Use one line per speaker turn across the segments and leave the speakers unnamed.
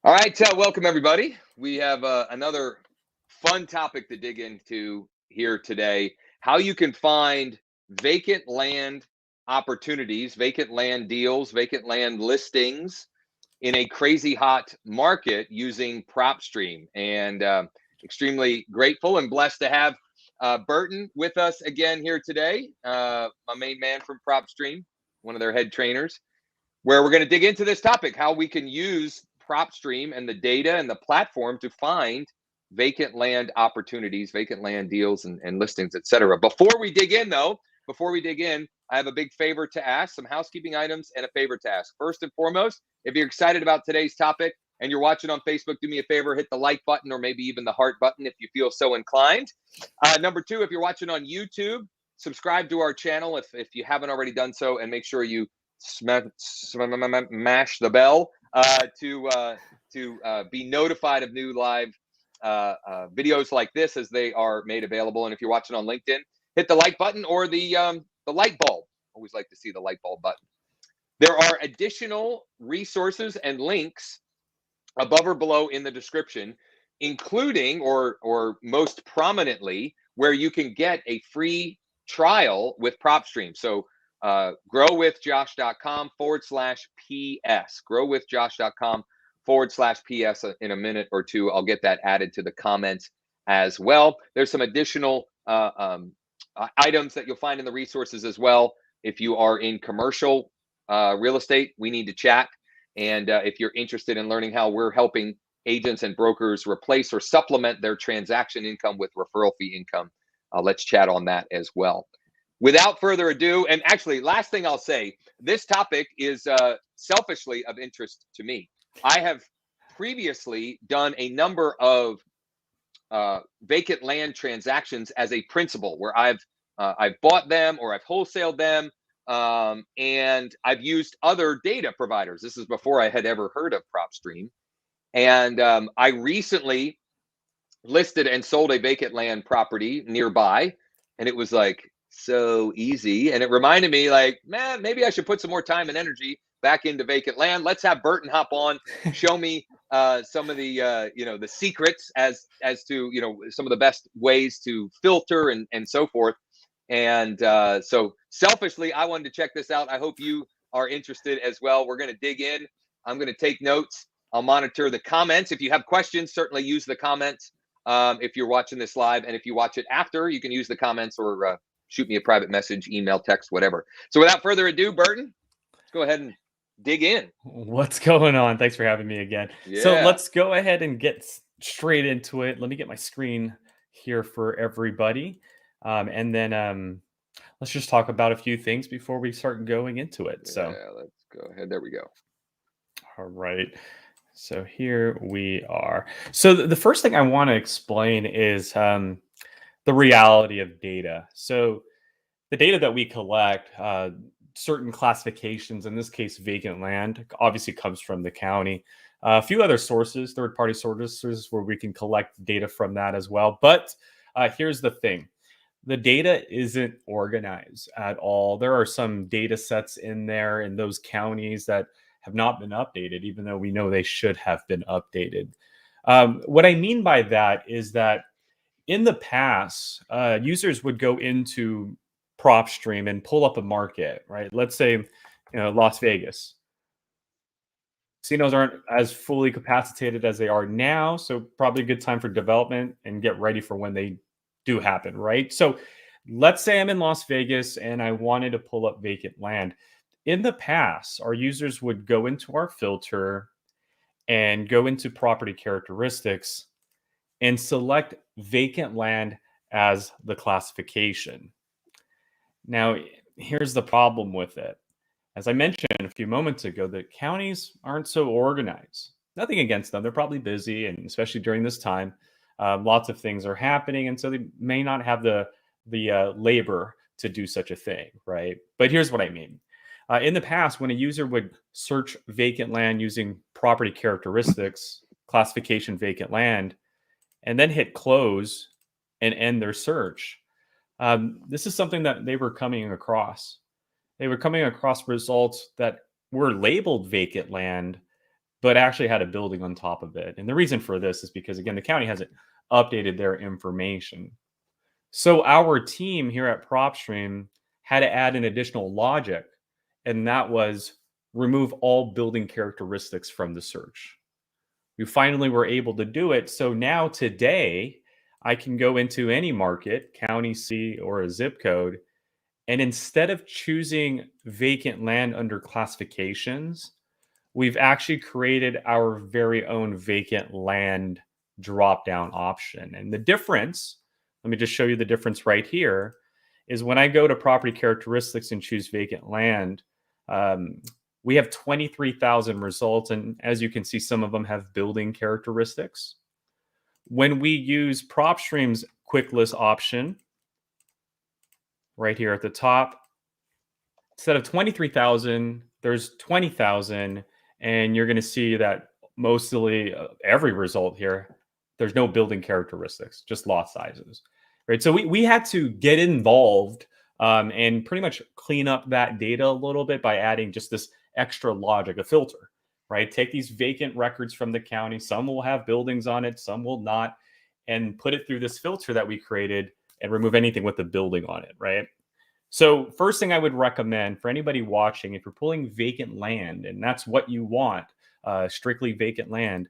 All right, welcome everybody. We have another fun topic to dig into here today. How you can find vacant land opportunities, vacant land deals, vacant land listings in a crazy hot market using PropStream. And extremely grateful and blessed to have Burton with us again here today, my main man from PropStream, one of their head trainers, where we're going to dig into this topic, how we can use PropStream and the data and the platform to find vacant land opportunities, vacant land deals and listings, etc. Before we dig in, though, I have a big favor to ask, some housekeeping items and a favor to ask. First and foremost, if you're excited about today's topic and you're watching on Facebook, do me a favor, hit the like button or maybe even the heart button if you feel so inclined. Number two, if you're watching on YouTube, subscribe to our channel if you haven't already done so, and make sure you mash the bell to be notified of new live videos like this as they are made available. And if you're watching on LinkedIn, hit the like button or the light bulb. Always like to see the light bulb button. There are additional resources and links above or below in the description, including or most prominently where you can get a free trial with PropStream. So growwithjosh.com/PS. Growwithjosh.com/PS. In a minute or two, I'll get that added to the comments as well. There's some additional items that you'll find in the resources as well. If you are in commercial real estate, we need to chat. And if you're interested in learning how we're helping agents and brokers replace or supplement their transaction income with referral fee income, let's chat on that as well. Without further ado, and actually, last thing I'll say, this topic is selfishly of interest to me. I have previously done a number of vacant land transactions as a principal, where I've bought them or I've wholesaled them, and I've used other data providers. This is before I had ever heard of PropStream, and I recently listed and sold a vacant land property nearby, and it was like so easy, and it reminded me, like, man, maybe I should put some more time and energy back into vacant land. Let's have Burton hop on, show me some of the the secrets as to some of the best ways to filter and so forth. And so selfishly, I wanted to check this out. I hope you are interested as well. We're going to dig in. I'm going to take notes. I'll monitor the comments. If you have questions, certainly use the comments if you're watching this live. And if you watch it after, you can use the comments or shoot me a private message, email, text, whatever. So without further ado, Burton, let's go ahead and dig in.
What's going on? Thanks for having me again.
Yeah.
So let's go ahead and get straight into it. Let me get my screen here for everybody. And then let's just talk about a few things before we start going into it.
Yeah,
So
let's go ahead. There we go.
all right. So here we are. So the first thing I want to explain is the reality of data. So the data that we collect, certain classifications, in this case, vacant land, obviously comes from the county. A few other sources, third-party sources, where we can collect data from that as well. But here's the thing. The data isn't organized at all. There are some data sets in there in those counties that have not been updated, even though we know they should have been updated. What I mean by that is that in the past, users would go into PropStream and pull up a market, right? Let's say, Las Vegas. Casinos aren't as fully capacitated as they are now, so probably a good time for development and get ready for when they do happen, right? So let's say I'm in Las Vegas and I wanted to pull up vacant land. In the past, our users would go into our filter and go into property characteristics and select vacant land as the classification. Now, here's the problem with it. As I mentioned a few moments ago, the counties aren't so organized. Nothing against them. They're probably busy, and especially during this time, lots of things are happening, and so they may not have the labor to do such a thing, right? But here's what I mean. In the past, when a user would search vacant land using property characteristics, classification vacant land, and then hit close and end their search, this is something that they were coming across. They were coming across results that were labeled vacant land, but actually had a building on top of it. And the reason for this is because, again, the county hasn't updated their information. So our team here at PropStream had to add an additional logic, and that was remove all building characteristics from the search. We finally were able to do it. So now today, I can go into any market, county, city, or a zip code, and instead of choosing vacant land under classifications, we've actually created our very own vacant land drop down option. And the difference, let me just show you the difference right here, is when I go to property characteristics and choose vacant land, we have 23,000 results. And as you can see, some of them have building characteristics. When we use PropStream's quick list option right here at the top, instead of 23,000, there's 20,000. And you're going to see that mostly every result here, there's no building characteristics, just lot sizes, right? So we had to get involved and pretty much clean up that data a little bit by adding just this extra logic, a filter, right? Take these vacant records from the county. Some will have buildings on it, some will not, and put it through this filter that we created and remove anything with the building on it, right? So first thing I would recommend for anybody watching, if you're pulling vacant land and that's what you want, strictly vacant land,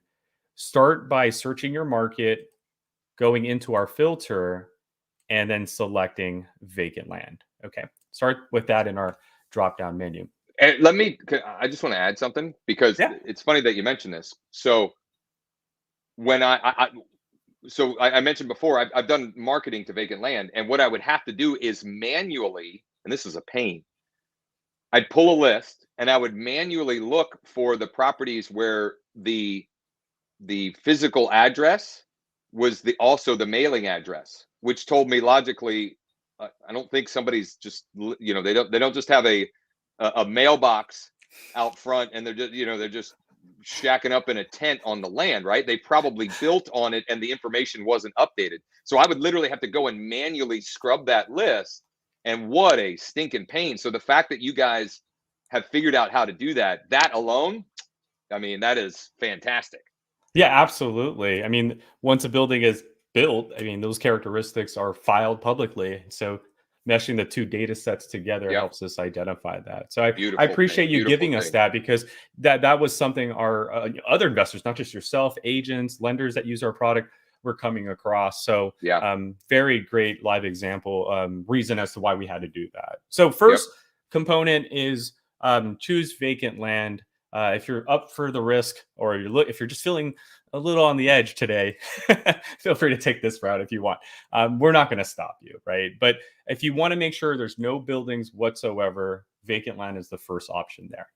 start by searching your market, going into our filter, and then selecting vacant land. Okay, start with that in our drop-down menu.
And I just want to add something because it's funny that you mentioned this. So when I mentioned before, I've done marketing to vacant land, and what I would have to do is manually, and this is a pain, I'd pull a list and I would manually look for the properties where the physical address was also the mailing address, which told me logically, I don't think somebody's just, they don't just have a mailbox out front and they're just shacking up in a tent on the land, right? They probably built on it and the information wasn't updated. So I would literally have to go and manually scrub that list, and what a stinking pain. So the fact that you guys have figured out how to do that alone, I mean, that is fantastic.
Yeah, absolutely. I mean, once a building is built, I mean, those characteristics are filed publicly. So meshing the two data sets together helps us identify that. So I appreciate you giving us that, because that was something our other investors, not just yourself, agents, lenders that use our product, were coming across. So very great live example, reason as to why we had to do that. So first component is choose vacant land. If you're up for the risk, or if you're just feeling a little on the edge today, feel free to take this route if you want. We're not going to stop you, right? But if you want to make sure there's no buildings whatsoever, vacant land is the first option there.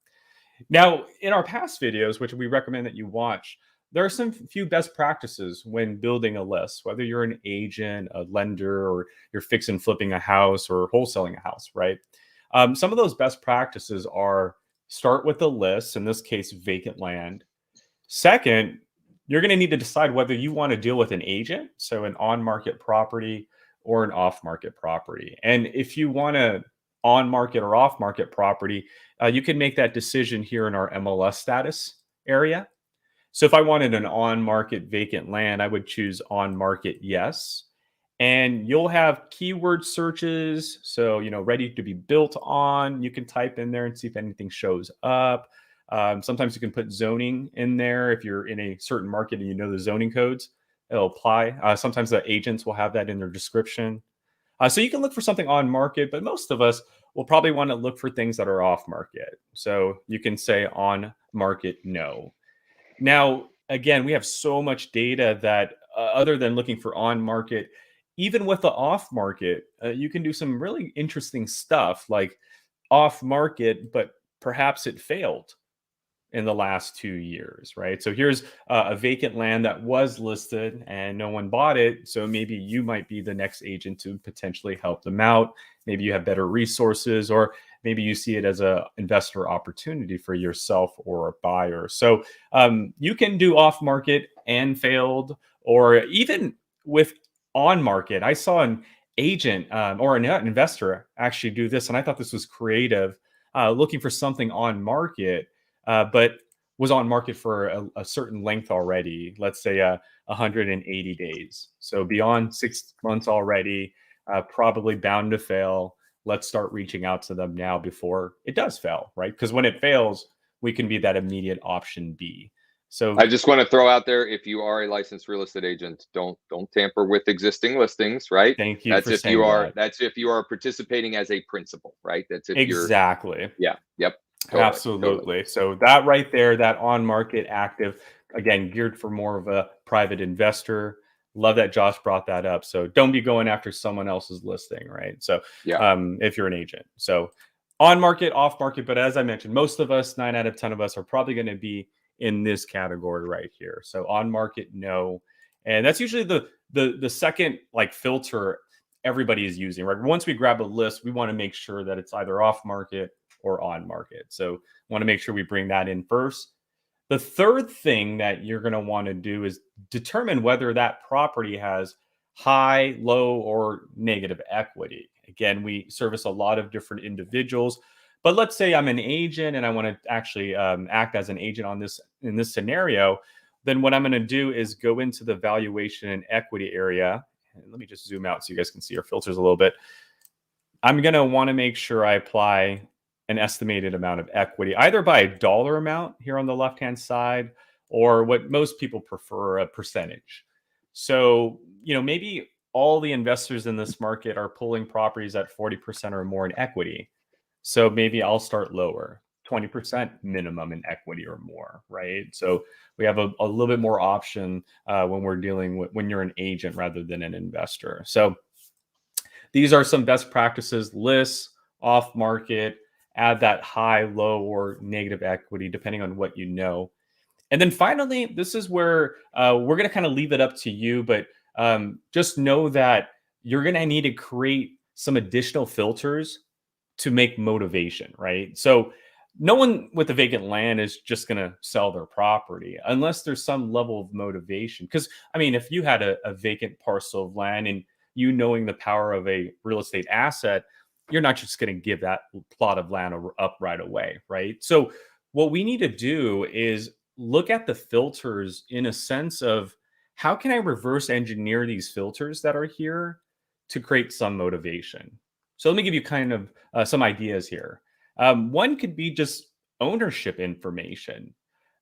Now, in our past videos, which we recommend that you watch, there are some few best practices when building a list, whether you're an agent, a lender, or you're fix and flipping a house or wholesaling a house, right? Some of those best practices are: start with a list, in this case, vacant land. Second, you're going to need to decide whether you want to deal with an agent, so an on-market property, or an off-market property. And if you want a on-market or off-market property, you can make that decision here in our MLS status area. So if I wanted an on-market vacant land, I would choose on-market yes. And you'll have keyword searches. So, ready to be built on, you can type in there and see if anything shows up. Sometimes you can put zoning in there. If you're in a certain market and you know the zoning codes, it'll apply. Sometimes the agents will have that in their description. So you can look for something on market, but most of us will probably want to look for things that are off market. So you can say on market no. Now, again, we have so much data that other than looking for on market, even with the off market, you can do some really interesting stuff like off market, but perhaps it failed in the last 2 years, right? So here's a vacant land that was listed and no one bought it. So maybe you might be the next agent to potentially help them out. Maybe you have better resources, or maybe you see it as an investor opportunity for yourself or a buyer. So you can do off market and failed, or even with on market. I saw an agent or an investor actually do this, and I thought this was creative, looking for something on market. But was on market for a certain length already, let's say 180 days. So beyond 6 months already, probably bound to fail. Let's start reaching out to them now before it does fail, right? Because when it fails, we can be that immediate option B. So
I just want to throw out there, if you are a licensed real estate agent, don't tamper with existing listings, right?
thank you
That's
for
if you
saying
are
that.
participating as a principal, right? That's if you're
Exactly.
yeah, yep, totally, totally.
Absolutely. So that right there, that on market active, again, geared for more of a private investor. Love that Josh brought that up. So don't be going after someone else's listing, right? So
Yeah.
if you're an agent. So on market, off market. But as I mentioned, most of us, 9 out of 10 of us, are probably going to be in this category right here. So on market, no. And that's usually the second like filter everybody is using, right? Once we grab a list, we want to make sure that it's either off market or on market. So want to make sure we bring that in first. The third thing that you're going to want to do is determine whether that property has high, low, or negative equity. Again, we service a lot of different individuals, but let's say I'm an agent and I want to actually act as an agent on this in this scenario. Then what I'm going to do is go into the valuation and equity area. And let me just zoom out so you guys can see our filters a little bit. I'm going to want to make sure I apply an estimated amount of equity, either by a dollar amount here on the left-hand side, or what most people prefer, a percentage. So, maybe all the investors in this market are pulling properties at 40% or more in equity. So maybe I'll start lower, 20% minimum in equity or more, right? So we have a little bit more option when we're dealing with when you're an agent rather than an investor. So these are some best practices: lists, off market, add that high, low, or negative equity, depending on what you know. And then finally, this is where we're going to kind of leave it up to you, but just know that you're going to need to create some additional filters to make motivation, right? So no one with a vacant land is just going to sell their property unless there's some level of motivation. Because, I mean, if you had a vacant parcel of land and you knowing the power of a real estate asset, you're not just going to give that plot of land up right away, right? So what we need to do is look at the filters in a sense of how can I reverse engineer these filters that are here to create some motivation. So let me give you kind of some ideas here. One could be just ownership information.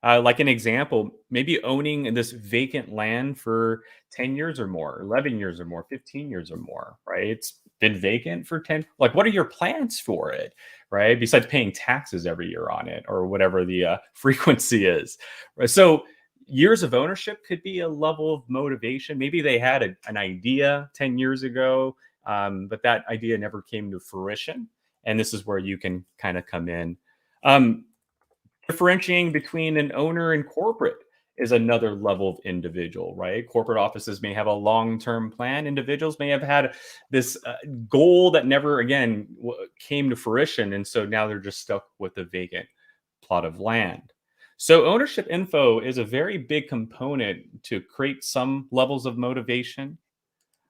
Like an example, maybe owning this vacant land for 10 years or more, 11 years or more, 15 years or more, right? It's been vacant for 10. Like, what are your plans for it, right? Besides paying taxes every year on it or whatever the frequency is. Right? So, years of ownership could be a level of motivation. Maybe they had an idea 10 years ago, but that idea never came to fruition. And this is where you can kind of come in. Differentiating between an owner and corporate is another level of individual, right? Corporate offices may have a long-term plan. Individuals may have had this goal that never, again, came to fruition. And so now they're just stuck with a vacant plot of land. So ownership info is a very big component to create some levels of motivation.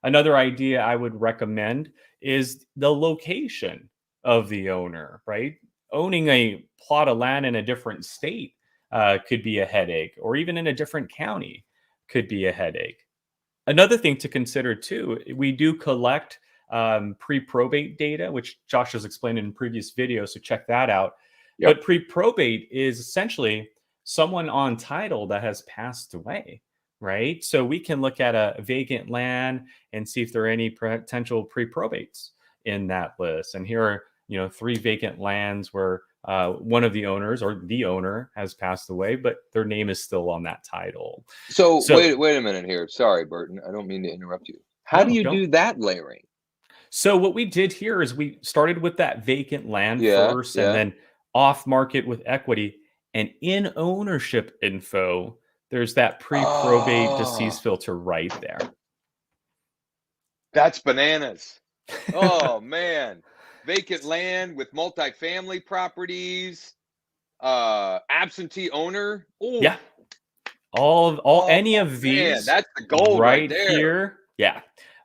Another idea I would recommend is the location of the owner, right? Owning a plot of land in a different state could be a headache, or even in a different county could be a headache. Another thing to consider too, we do collect pre-probate data, which Josh has explained in previous videos, so check that out.
Yep.
But pre-probate is essentially someone on title that has passed away, right? So we can look at a vacant land and see if there are any potential pre-probates in that list. And here are 3 vacant lands where one of the owners or the owner has passed away, but their name is still on that title.
So
So
wait a minute here. Sorry, Burton. I don't mean to interrupt you. How do
no,
you
don't.
do that layering?
So what we did here is we started with that vacant land
Yeah,
first, and
yeah.
then off market with equity, and in ownership info, there's that pre-probate
Oh,
deceased filter right there.
that's bananas. Oh man. Vacant land with multifamily properties, absentee owner. Oof.
Yeah, all
Oh
any of
man,
these
that's the gold right
right
there.
here. Yeah,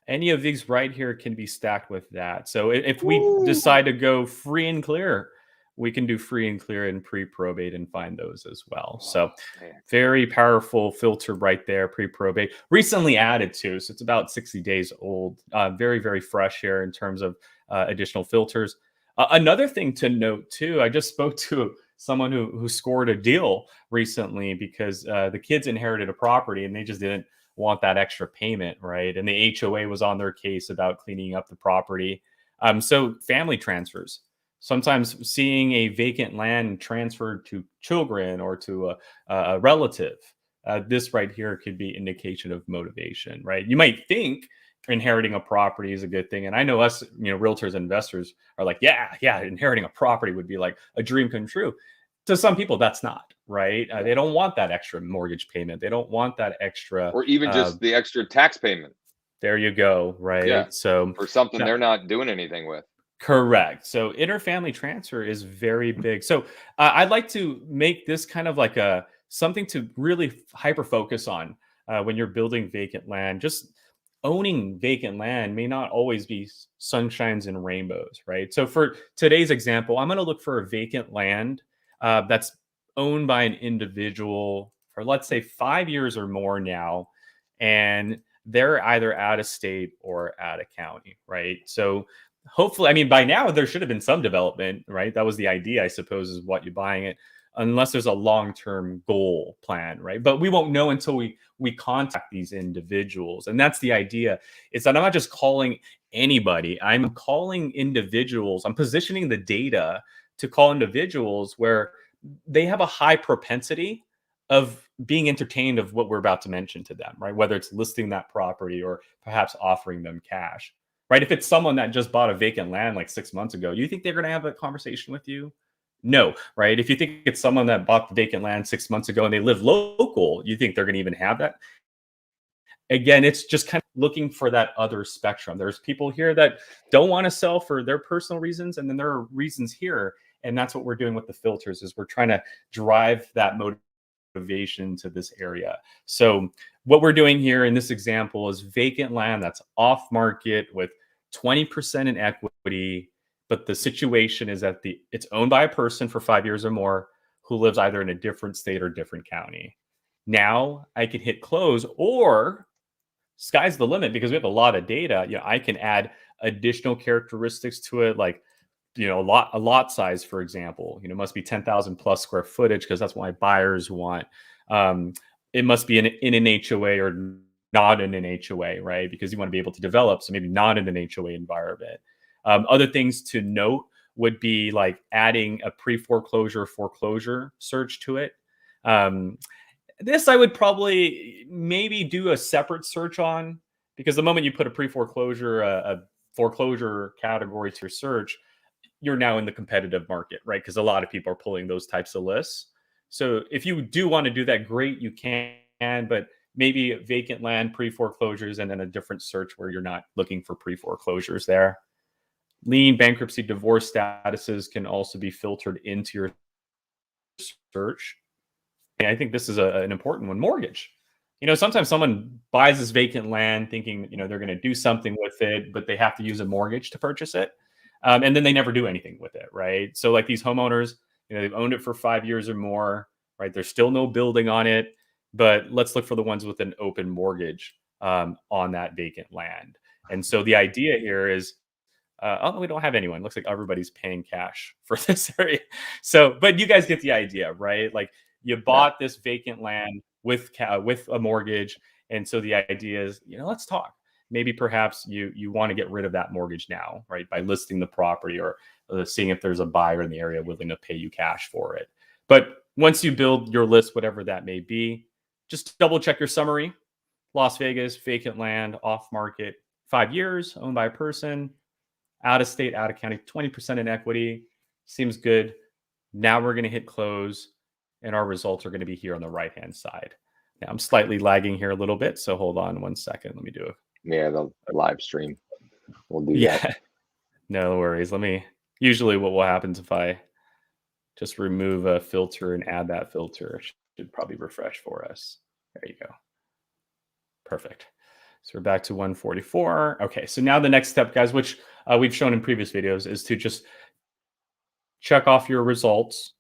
any of these right here can be stacked with that. So if we
Woo.
decide to go free and clear we can do free and clear and pre-probate and find those as well. So
Oh, man.
very powerful filter right there, pre-probate. Recently added to, so it's about 60 days old. Very, very fresh here in terms of additional filters. Another thing to note too, I just spoke to someone who scored a deal recently because the kids inherited a property and they just didn't want that extra payment, right? And the HOA was on their case about cleaning up the property. So family transfers. Sometimes seeing a vacant land transferred to children or to a relative, this right here could be indication of motivation, right? You might think inheriting a property is a good thing, and I know us, realtors and investors are like, yeah, inheriting a property would be like a dream come true. To some people, that's not right. They don't want that extra mortgage payment. They don't want that extra.
Or even just the extra tax payment.
There you go.
Yeah.
Right. So
For something
that-
they're not doing anything with.
correct. So interfamily transfer is very big. So I'd like to make this kind of like a something to really hyper focus on when you're building vacant land. Just owning vacant land may not always be sunshines and rainbows, right? So for today's example, I'm going to look for a vacant land that's owned by an individual for, let's say, 5 years or more now, and they're either out of state or out of county, right? So hopefully, I mean, by now there should have been some development, right? That was the idea, I suppose, is what you're buying it, unless there's a long-term goal plan, right? But we won't know until we contact these individuals. And that's the idea, is that I'm not just calling anybody, I'm calling individuals. I'm positioning the data to call individuals where they have a high propensity of being entertained of what we're about to mention to them, right? Whether it's listing that property or perhaps offering them cash, right? If it's someone that just bought a vacant land like 6 months ago, you think they're going to have a conversation with you? No, right? If you think it's someone that bought the vacant land 6 months ago and they live local, you think they're going to even have that? Again, it's just kind of looking for that other spectrum. There's people here that don't want to sell for their personal reasons, and then there are reasons here, and that's what we're doing with the filters, is we're trying to drive that motivation to this area. So what we're doing here in this example is vacant land that's off market with 20% in equity, but the situation is that it's owned by a person for 5 years or more who lives either in a different state or different county. Now I can hit close, or sky's the limit because we have a lot of data. I can add additional characteristics to it, like a lot size, for example. Must be 10,000 plus square footage because that's what my buyers want. It must be in an HOA or not in an HOA, right? Because you want to be able to develop, so maybe not in an HOA environment. Other things to note would be like adding a pre-foreclosure foreclosure search to it. This I would probably maybe do a separate search on, because the moment you put a pre-foreclosure, a foreclosure category to your search, you're now in the competitive market, right? Because a lot of people are pulling those types of lists. So if you do want to do that, great, you can, but maybe vacant land, pre-foreclosures, and then a different search where you're not looking for pre-foreclosures there. Lien, bankruptcy, divorce statuses can also be filtered into your search. I think this is an important one. Mortgage. Sometimes someone buys this vacant land thinking, they're going to do something with it, but they have to use a mortgage to purchase it. And then they never do anything with it, right? So like these homeowners, they've owned it for 5 years or more, right? There's still no building on it, but let's look for the ones with an open mortgage on that vacant land. And so the idea here is, we don't have anyone. Looks like everybody's paying cash for this area. So, but you guys get the idea, right? Like you bought this vacant land with a mortgage. And so the idea is, let's talk. Maybe perhaps you want to get rid of that mortgage now, right? By listing the property or seeing if there's a buyer in the area willing to pay you cash for it. But once you build your list, whatever that may be, just double check your summary. Las Vegas, vacant land, off market, 5 years, owned by a person, out of state, out of county, 20% in equity. Seems good. Now we're going to hit close, and our results are going to be here on the right-hand side. Now I'm slightly lagging here a little bit, so hold on 1 second. Let me do it.
Yeah, the live stream. We'll do that.
No worries. Usually what will happen if I just remove a filter and add that filter, it should probably refresh for us. There you go. Perfect. So we're back to 144. Okay, so now the next step, guys, which we've shown in previous videos, is to just check off your results,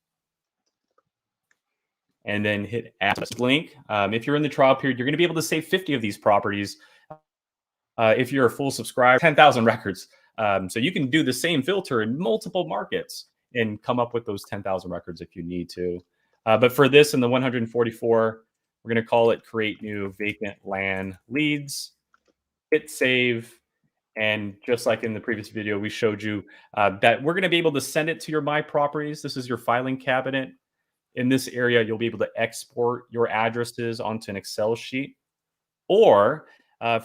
and then hit add link. If you're in the trial period, you're going to be able to save 50 of these properties. If you're a full subscriber, 10,000 records. So you can do the same filter in multiple markets and come up with those 10,000 records if you need to. But for this in the 144, we're going to call it create new vacant land leads, hit save. And just like in the previous video, we showed you that we're going to be able to send it to your My Properties. This is your filing cabinet. In this area, you'll be able to export your addresses onto an Excel sheet. Or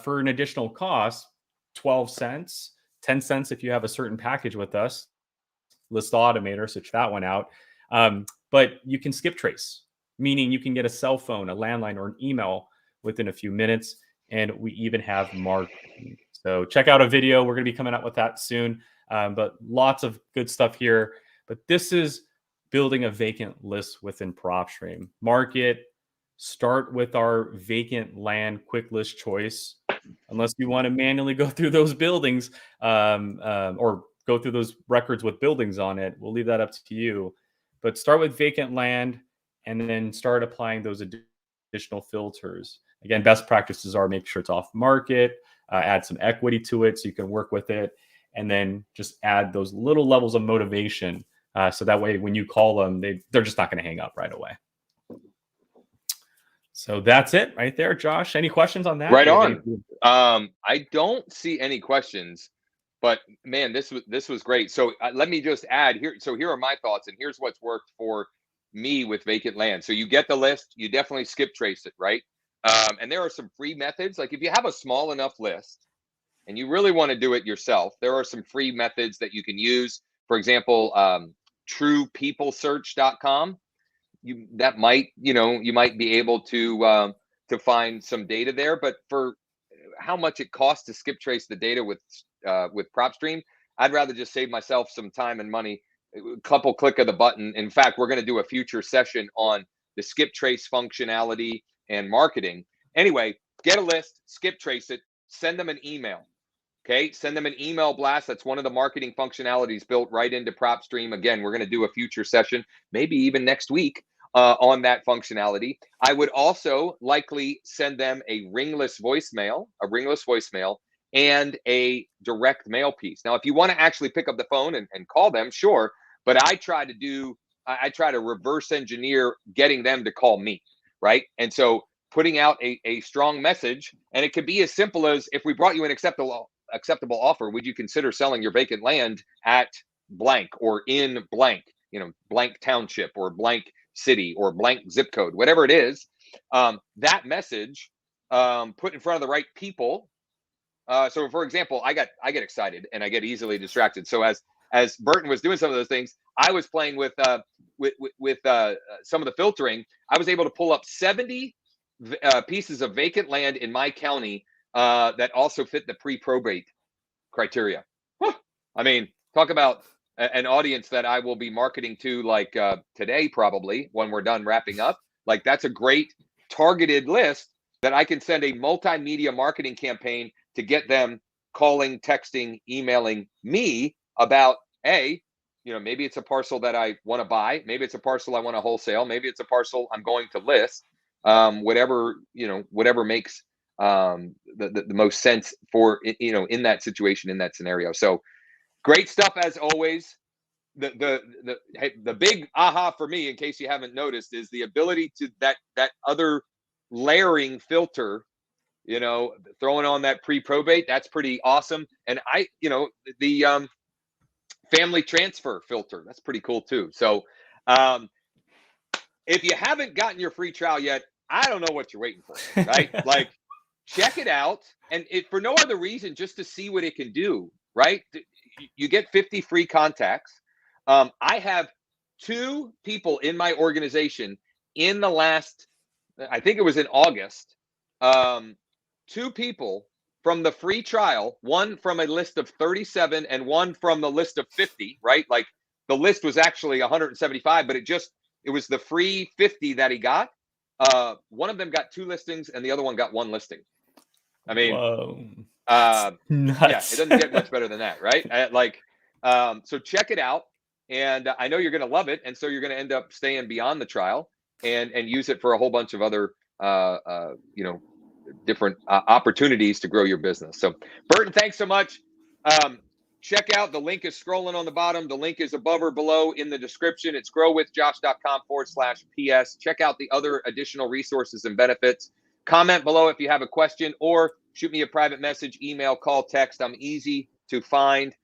for an additional cost, 12 cents, 10 cents if you have a certain package with us, List Automator, switch that one out. But you can skip trace, meaning you can get a cell phone, a landline, or an email within a few minutes. And we even have marketing. So check out a video. We're going to be coming out with that soon. But lots of good stuff here. But this is building a vacant list within PropStream. Market, start with our vacant land quick list choice. Unless you want to manually go through those buildings or go through those records with buildings on it, we'll leave that up to you. But start with vacant land and then start applying those additional filters. Again, best practices are make sure it's off market, add some equity to it so you can work with it, and then just add those little levels of motivation. So that way, when you call them, they're just not going to hang up right away. So that's it right there, Josh. Any questions on that?
Right on. I don't see any questions, but man, this was great. So let me just add here. So here are my thoughts, and here's what's worked for me with vacant land. So you get the list, you definitely skip trace it, right? And there are some free methods. Like if you have a small enough list and you really want to do it yourself, there are some free methods that you can use. For example, truepeoplesearch.com. You might be able to find some data there, but for how much it costs to skip trace the data with PropStream, I'd rather just save myself some time and money. A couple click of the button. In fact, we're going to do a future session on the skip trace functionality and marketing. Anyway, get a list, skip trace it, send them an email. Okay, send them an email blast. That's one of the marketing functionalities built right into PropStream. Again, we're going to do a future session, maybe even next week, on that functionality. I would also likely send them a ringless voicemail, and a direct mail piece. Now, if you want to actually pick up the phone and call them, sure, but I try to reverse engineer getting them to call me, right? And so putting out a strong message, and it could be as simple as, if we brought you an acceptable offer, would you consider selling your vacant land at blank or in blank, blank township or blank city or blank zip code, whatever it is. That message put in front of the right people. So for example, I get excited and I get easily distracted. So as Burton was doing some of those things, I was playing with some of the filtering. I was able to pull up 70 pieces of vacant land in my county that also fit the pre-probate criteria. I mean, talk about an audience that I will be marketing to like today, probably when we're done wrapping up. Like that's a great targeted list that I can send a multimedia marketing campaign to get them calling, texting, emailing me about, maybe it's a parcel that I want to buy. Maybe it's a parcel I want to wholesale. Maybe it's a parcel I'm going to list. Whatever makes the most sense for, in that situation, in that scenario. So great stuff as always. The big aha for me, in case you haven't noticed, is the ability to that other layering filter, throwing on that pre-probate. That's pretty awesome. And the family transfer filter, that's pretty cool too. So if you haven't gotten your free trial yet, I don't know what you're waiting for, right? Like, check it out, and for no other reason, just to see what it can do, right? You get 50 free contacts. I have 2 people in my organization in the last, I think it was in August, 2 people from the free trial, one from a list of 37 and one from the list of 50, right? Like the list was actually 175, but it was the free 50 that he got. One of them got 2 listings and the other one got 1 listing. I mean,
nuts.
Yeah, it doesn't get much better than that, right? So check it out. and I know you're going to love it, and so you're going to end up staying beyond the trial and use it for a whole bunch of other different opportunities to grow your business. So Burton, thanks so much. Check out, the link is scrolling on the bottom. The link is above or below in the description. It's growwithjosh.com/PS. Check out the other additional resources and benefits. Comment below if you have a question, or shoot me a private message, email, call, text. I'm easy to find.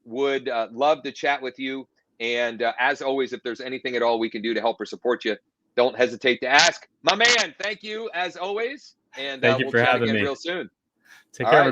Would love to chat with you. And as always, if there's anything at all we can do to help or support you, don't hesitate to ask. My man, thank you as always. And
Thank you
we'll
for
chat
having
again
me.
real soon.
Take
All
care.
right.